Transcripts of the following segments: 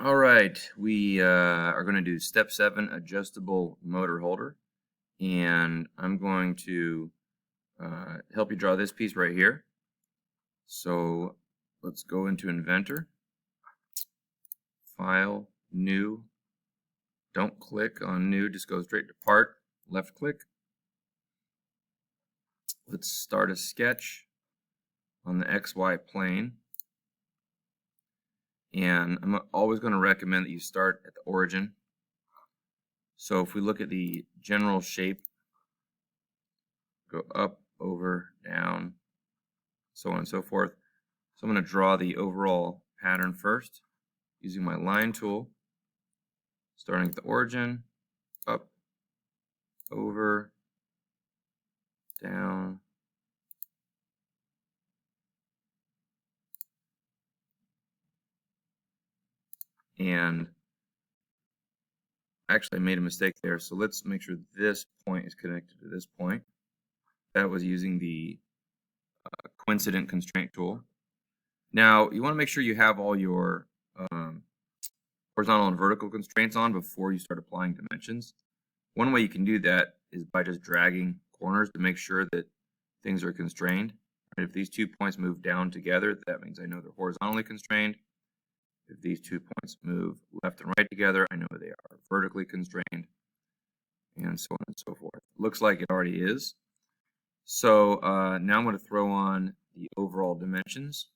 All right, we are going to do step 7, adjustable motor holder, and I'm going to help you draw this piece right here. So let's go into Inventor, File, New. Don't click on New, just go straight to Part, left click. Let's start a sketch on the XY plane. And I'm always going to recommend that you start at the origin. So if we look at the general shape, go up, over, down, so on and so forth. So I'm going to draw the overall pattern first using my line tool, starting at the origin, up, over, down, and actually I made a mistake there, so let's make sure this point is connected to this point. That was using the coincident constraint tool. Now you want to make sure you have all your horizontal and vertical constraints on before you start applying dimensions. One way you can do that is by just dragging corners to make sure that things are constrained. And if these 2 points move down together, that means I know they're horizontally constrained. If these 2 points move left and right together, I know they are vertically constrained, and so on and so forth. Looks like it already is. So now I'm going to throw on the overall dimensions.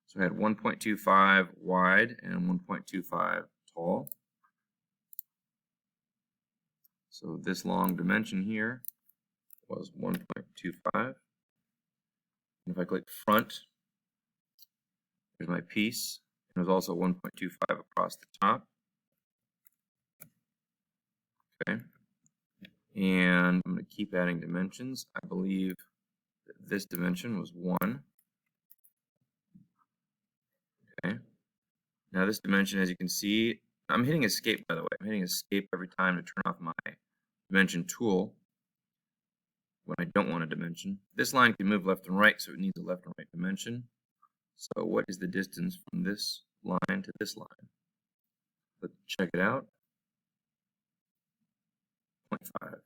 So I had 1.25 wide and 1.25 tall. So this long dimension here was 1.25. And if I click front, there's my piece. And there's also 1.25 across the top. Okay. And I'm going to keep adding dimensions. I believe that this dimension was 1. Okay. Now this dimension, as you can see, I'm hitting escape, by the way. I'm hitting escape every time to turn off my dimension tool when I don't want a dimension. This line can move left and right, so it needs a left and right dimension. So what is the distance from this line to this line? Let's check it out. 0.5.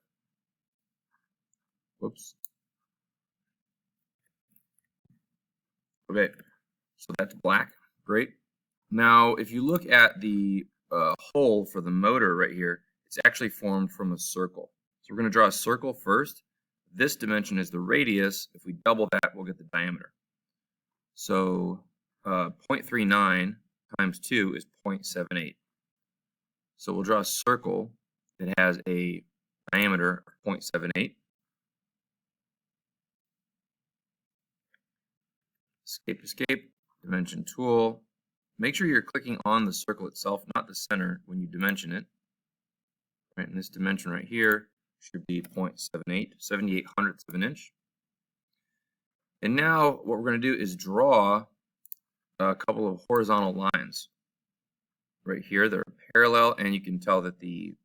Whoops. Okay, so that's black. Great. Now, if you look at the hole for the motor right here, it's actually formed from a circle. So we're going to draw a circle first. This dimension is the radius. If we double that, we'll get the diameter. So 0.39 times 2 is 0.78. So we'll draw a circle that has a diameter of 0.78. Escape, escape, dimension tool. Make sure you're clicking on the circle itself, not the center, when you dimension it. Right, and this dimension right here should be 0.78, 78 hundredths of an inch. And now what we're going to do is draw a couple of horizontal lines. Right here, they're parallel, and you can tell that the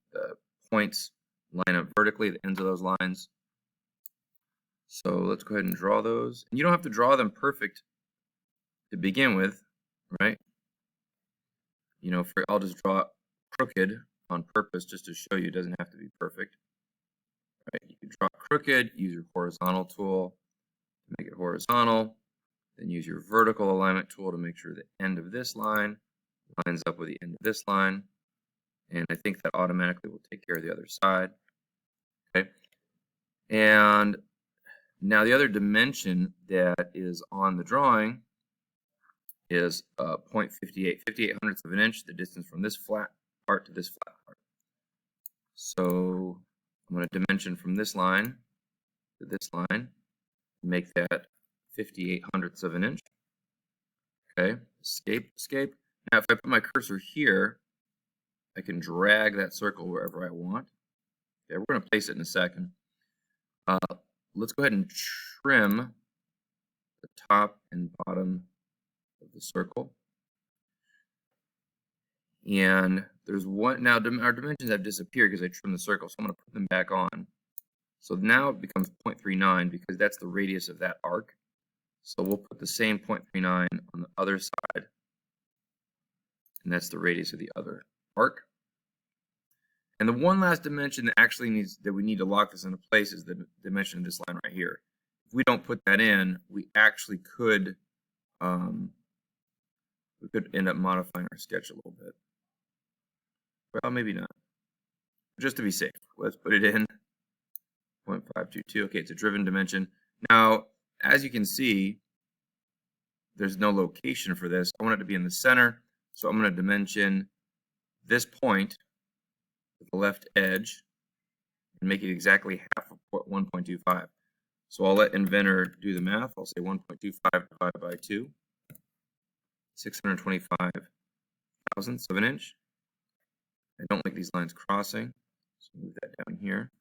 points line up vertically, the ends of those lines. So let's go ahead and draw those. And you don't have to draw them perfect to begin with, right? You know, I'll just draw crooked on purpose just to show you it doesn't have to be perfect. Right? You can draw crooked, use your horizontal tool to make it horizontal, then use your vertical alignment tool to make sure the end of this line lines up with the end of this line. And I think that automatically will take care of the other side. Okay. And now the other dimension that is on the drawing is 0.58, 58 hundredths of an inch, the distance from this flat part to this flat part. So I'm going to dimension from this line to this line, make that 58 hundredths of an inch. Okay, escape, escape. Now if I put my cursor here, I can drag that circle wherever I want. Okay, we're going to place it in a second. Let's go ahead and trim the top and bottom of the circle. And there's one, now our dimensions have disappeared because I trimmed the circle, so I'm going to put them back on. So now it becomes 0.39 because that's the radius of that arc. So we'll put the same 0.39 on the other side. and that's the radius of the other arc. And the one last dimension that actually we need to lock this into place is the dimension of this line right here. If we don't put that in, we actually could end up modifying our sketch a little bit. Well, maybe not. Just to be safe, let's put it in 0.522. Okay, it's a driven dimension. Now, as you can see, there's no location for this. I want it to be in the center, so I'm going to dimension this point to the left edge and make it exactly half of 1.25. So I'll let Inventor do the math. I'll say 1.25 divided by 2, 625 thousandths of an inch. I don't like these lines crossing, so move that down here.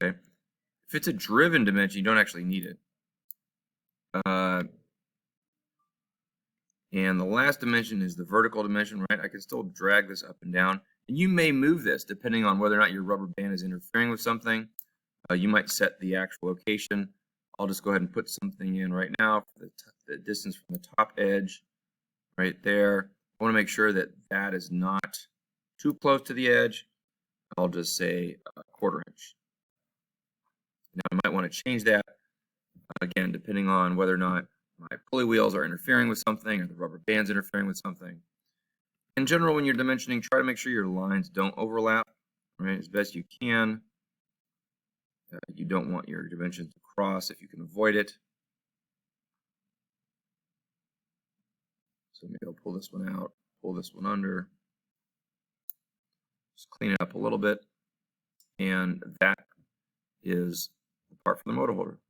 Okay. If it's a driven dimension, you don't actually need it. And the last dimension is the vertical dimension, right? I can still drag this up and down. And you may move this depending on whether or not your rubber band is interfering with something. You might set the actual location. I'll just go ahead and put something in right now for the distance from the top edge right there. I want to make sure that that is not too close to the edge. I'll just say a 1/4 inch. Now I might want to change that, again, depending on whether or not my pulley wheels are interfering with something or the rubber band's interfering with something. In general, when you're dimensioning, try to make sure your lines don't overlap, right, as best you can. You don't want your dimensions to cross if you can avoid it. So maybe I'll pull this one out, pull this one under. Just clean it up a little bit. And that is the part for the motor holder.